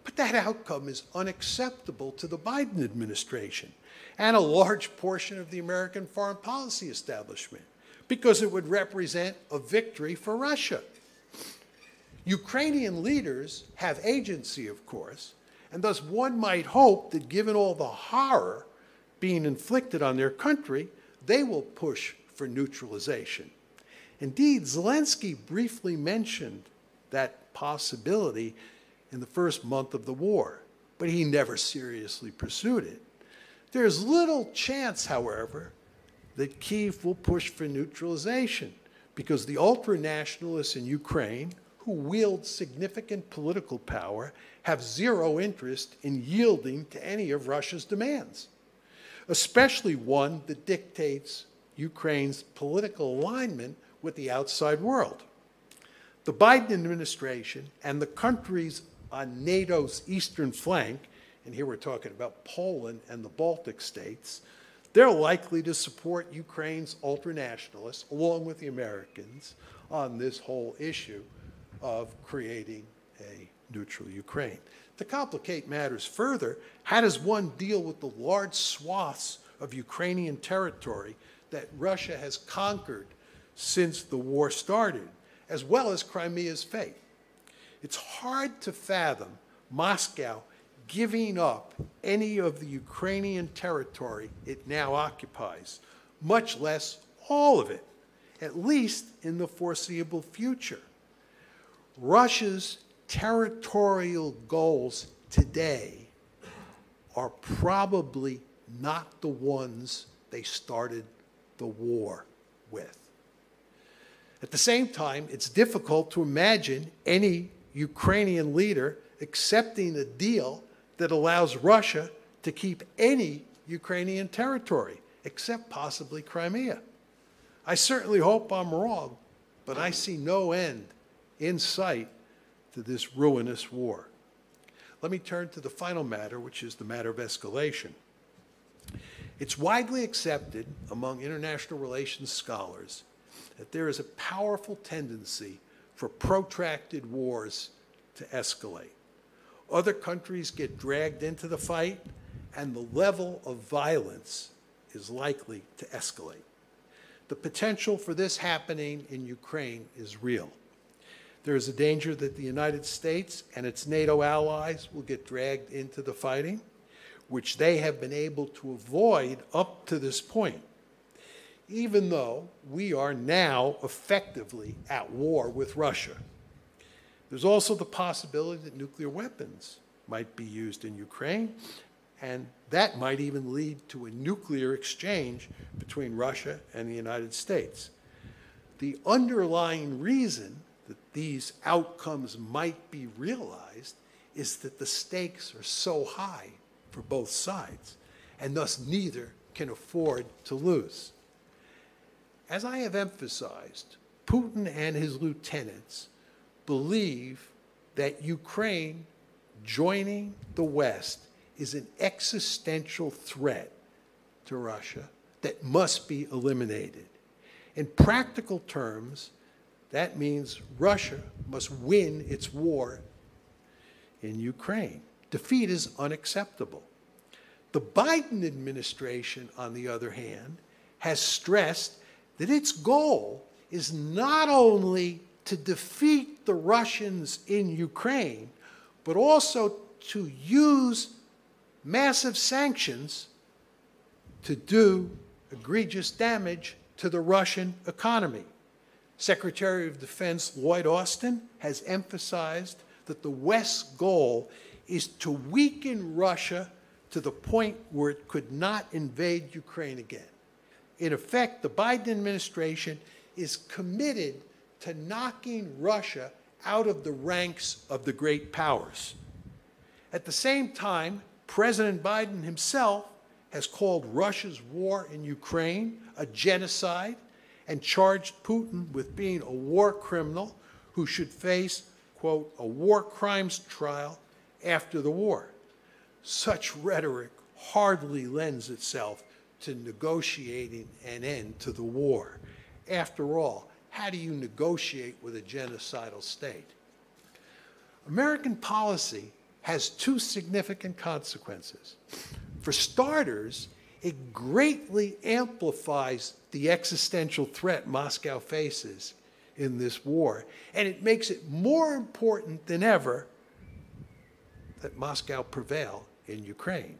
But that outcome is unacceptable to the Biden administration and a large portion of the American foreign policy establishment, because it would represent a victory for Russia. Ukrainian leaders have agency, of course, and thus one might hope that given all the horror being inflicted on their country, they will push for neutralization. Indeed, Zelensky briefly mentioned that possibility in the first month of the war, but he never seriously pursued it. There's little chance, however, that Kyiv will push for neutralization, because the ultra-nationalists in Ukraine, who wield significant political power, have zero interest in yielding to any of Russia's demands, especially one that dictates Ukraine's political alignment with the outside world. The Biden administration and the countries on NATO's eastern flank, and here we're talking about Poland and the Baltic states, they're likely to support Ukraine's ultranationalists, along with the Americans, on this whole issue of creating a neutral Ukraine. To complicate matters further, how does one deal with the large swaths of Ukrainian territory that Russia has conquered since the war started, as well as Crimea's fate? It's hard to fathom Moscow giving up any of the Ukrainian territory it now occupies, much less all of it, at least in the foreseeable future. Russia's territorial goals today are probably not the ones they started the war with. At the same time, it's difficult to imagine any Ukrainian leader accepting a deal that allows Russia to keep any Ukrainian territory, except possibly Crimea. I certainly hope I'm wrong, but I see no end in sight to this ruinous war. Let me turn to the final matter, which is the matter of escalation. It's widely accepted among international relations scholars that there is a powerful tendency for protracted wars to escalate. Other countries get dragged into the fight, and the level of violence is likely to escalate. The potential for this happening in Ukraine is real. There is a danger that the United States and its NATO allies will get dragged into the fighting, which they have been able to avoid up to this point, even though we are now effectively at war with Russia. There's also the possibility that nuclear weapons might be used in Ukraine, and that might even lead to a nuclear exchange between Russia and the United States. The underlying reason that these outcomes might be realized is that the stakes are so high for both sides, and thus neither can afford to lose. As I have emphasized, Putin and his lieutenants believe that Ukraine joining the West is an existential threat to Russia that must be eliminated. In practical terms, that means Russia must win its war in Ukraine. Defeat is unacceptable. The Biden administration, on the other hand, has stressed that its goal is not only to defeat the Russians in Ukraine, but also to use massive sanctions to do egregious damage to the Russian economy. Secretary of Defense Lloyd Austin has emphasized that the West's goal is to weaken Russia to the point where it could not invade Ukraine again. In effect, the Biden administration is committed to knocking Russia out of the ranks of the great powers. At the same time, President Biden himself has called Russia's war in Ukraine a genocide and charged Putin with being a war criminal who should face, quote, a war crimes trial after the war. Such rhetoric hardly lends itself to negotiating an end to the war. After all, how do you negotiate with a genocidal state? American policy has two significant consequences. For starters, it greatly amplifies the existential threat Moscow faces in this war, and it makes it more important than ever that Moscow prevail in Ukraine.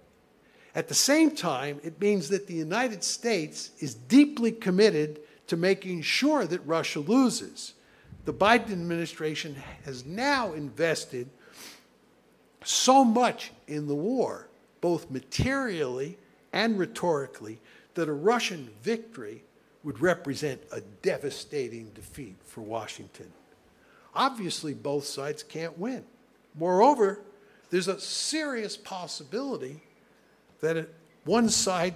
At the same time, it means that the United States is deeply committed to making sure that Russia loses. The Biden administration has now invested so much in the war, both materially and rhetorically, that a Russian victory would represent a devastating defeat for Washington. Obviously, both sides can't win. Moreover, there's a serious possibility that one side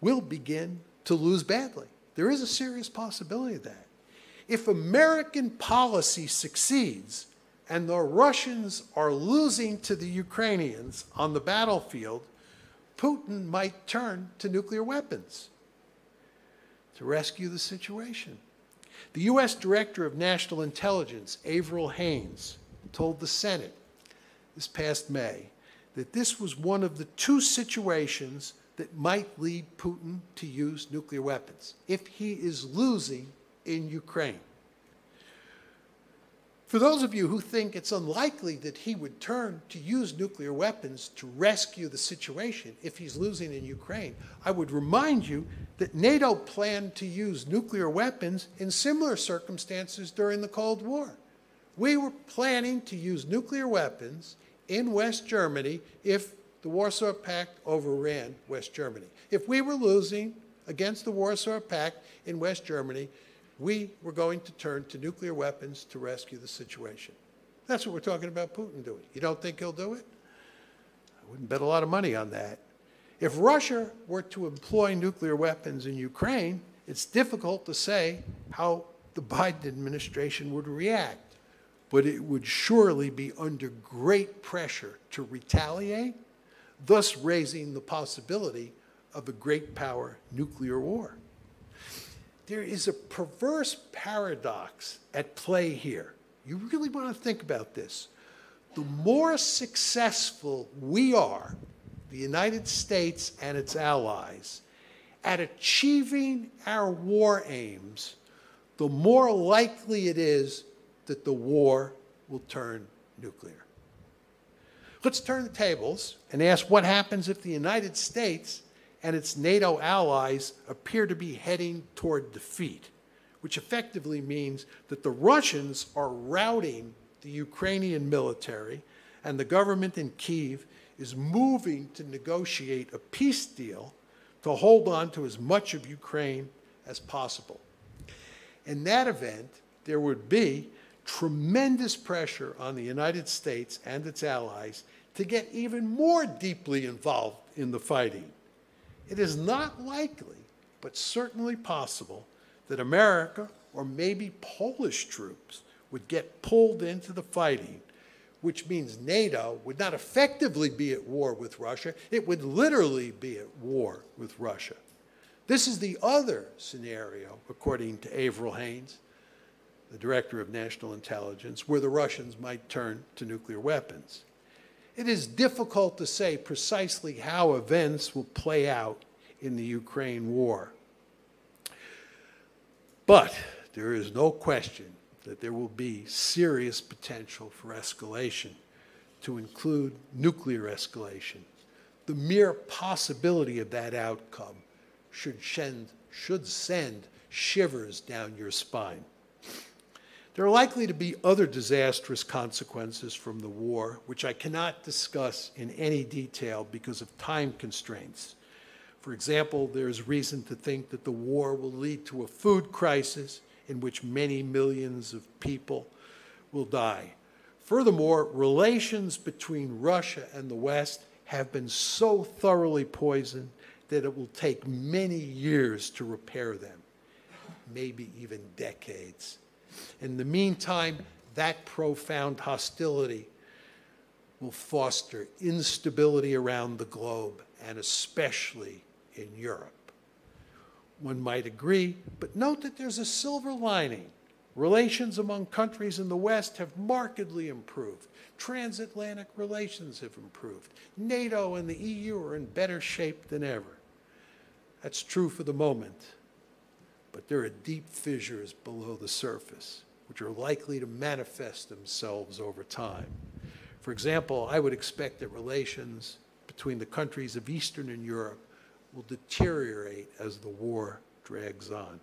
will begin to lose badly. There is a serious possibility of that. If American policy succeeds and the Russians are losing to the Ukrainians on the battlefield, Putin might turn to nuclear weapons to rescue the situation. The U.S. Director of National Intelligence, Avril Haines, told the Senate this past May that this was one of the two situations that might lead Putin to use nuclear weapons if he is losing in Ukraine. For those of you who think it's unlikely that he would turn to use nuclear weapons to rescue the situation if he's losing in Ukraine, I would remind you that NATO planned to use nuclear weapons in similar circumstances during the Cold War. We were planning to use nuclear weapons in West Germany if the Warsaw Pact overran West Germany. If we were losing against the Warsaw Pact in West Germany, we were going to turn to nuclear weapons to rescue the situation. That's what we're talking about Putin doing. You don't think he'll do it? I wouldn't bet a lot of money on that. If Russia were to employ nuclear weapons in Ukraine, it's difficult to say how the Biden administration would react, but it would surely be under great pressure to retaliate, thus raising the possibility of a great power nuclear war. There is a perverse paradox at play here. You really want to think about this. The more successful we are, the United States and its allies, at achieving our war aims, the more likely it is that the war will turn nuclear. Let's turn the tables and ask what happens if the United States and its NATO allies appear to be heading toward defeat, which effectively means that the Russians are routing the Ukrainian military and the government in Kyiv is moving to negotiate a peace deal to hold on to as much of Ukraine as possible. In that event, there would be tremendous pressure on the United States and its allies to get even more deeply involved in the fighting. It is not likely, but certainly possible, that America or maybe Polish troops would get pulled into the fighting, which means NATO would not effectively be at war with Russia, it would literally be at war with Russia. This is the other scenario, according to Avril Haines, the Director of National Intelligence, where the Russians might turn to nuclear weapons. It is difficult to say precisely how events will play out in the Ukraine war. But there is no question that there will be serious potential for escalation, to include nuclear escalation. The mere possibility of that outcome should send shivers down your spine. There are likely to be other disastrous consequences from the war, which I cannot discuss in any detail because of time constraints. For example, there is reason to think that the war will lead to a food crisis in which many millions of people will die. Furthermore, relations between Russia and the West have been so thoroughly poisoned that it will take many years to repair them, maybe even decades. In the meantime, that profound hostility will foster instability around the globe, and especially in Europe. One might agree, but note that there's a silver lining. Relations among countries in the West have markedly improved. Transatlantic relations have improved. NATO and the EU are in better shape than ever. That's true for the moment, but there are deep fissures below the surface, which are likely to manifest themselves over time. For example, I would expect that relations between the countries of Eastern Europe will deteriorate as the war drags on.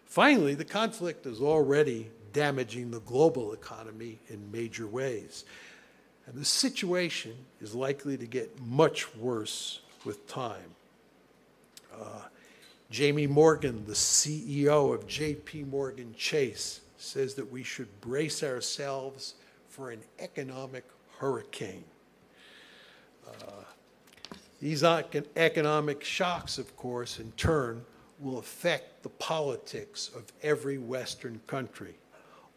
Finally, the conflict is already damaging the global economy in major ways, and the situation is likely to get much worse with time. Jamie Morgan, the CEO of J.P. Morgan Chase, says that we should brace ourselves for an economic hurricane. These economic shocks, of course, in turn, will affect the politics of every Western country,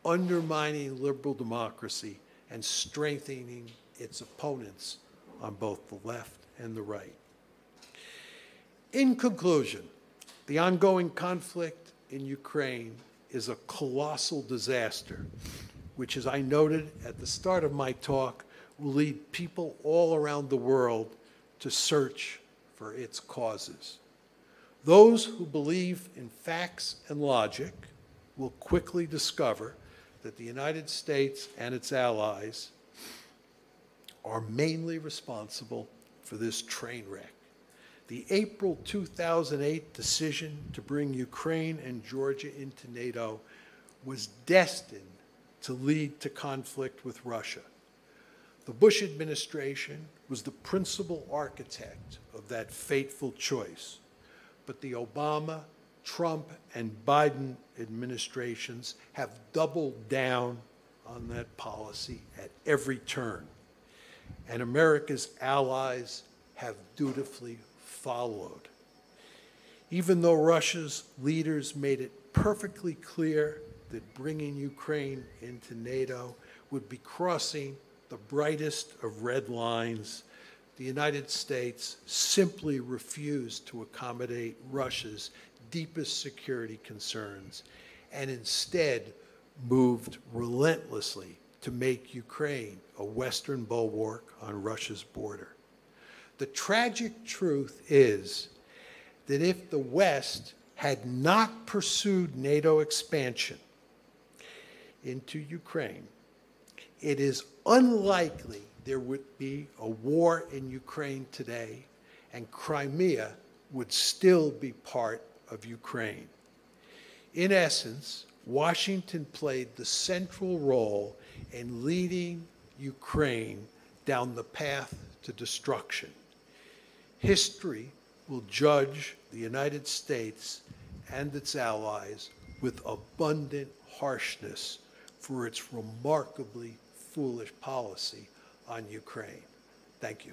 undermining liberal democracy and strengthening its opponents on both the left and the right. In conclusion, the ongoing conflict in Ukraine is a colossal disaster, which, as I noted at the start of my talk, will lead people all around the world to search for its causes. Those who believe in facts and logic will quickly discover that the United States and its allies are mainly responsible for this train wreck. The April 2008 decision to bring Ukraine and Georgia into NATO was destined to lead to conflict with Russia. The Bush administration was the principal architect of that fateful choice, but the Obama, Trump, and Biden administrations have doubled down on that policy at every turn, and America's allies have dutifully followed. Even though Russia's leaders made it perfectly clear that bringing Ukraine into NATO would be crossing the brightest of red lines, the United States simply refused to accommodate Russia's deepest security concerns and instead moved relentlessly to make Ukraine a Western bulwark on Russia's border. The tragic truth is that if the West had not pursued NATO expansion into Ukraine, it is unlikely there would be a war in Ukraine today, and Crimea would still be part of Ukraine. In essence, Washington played the central role in leading Ukraine down the path to destruction. History will judge the United States and its allies with abundant harshness for its remarkably foolish policy on Ukraine. Thank you.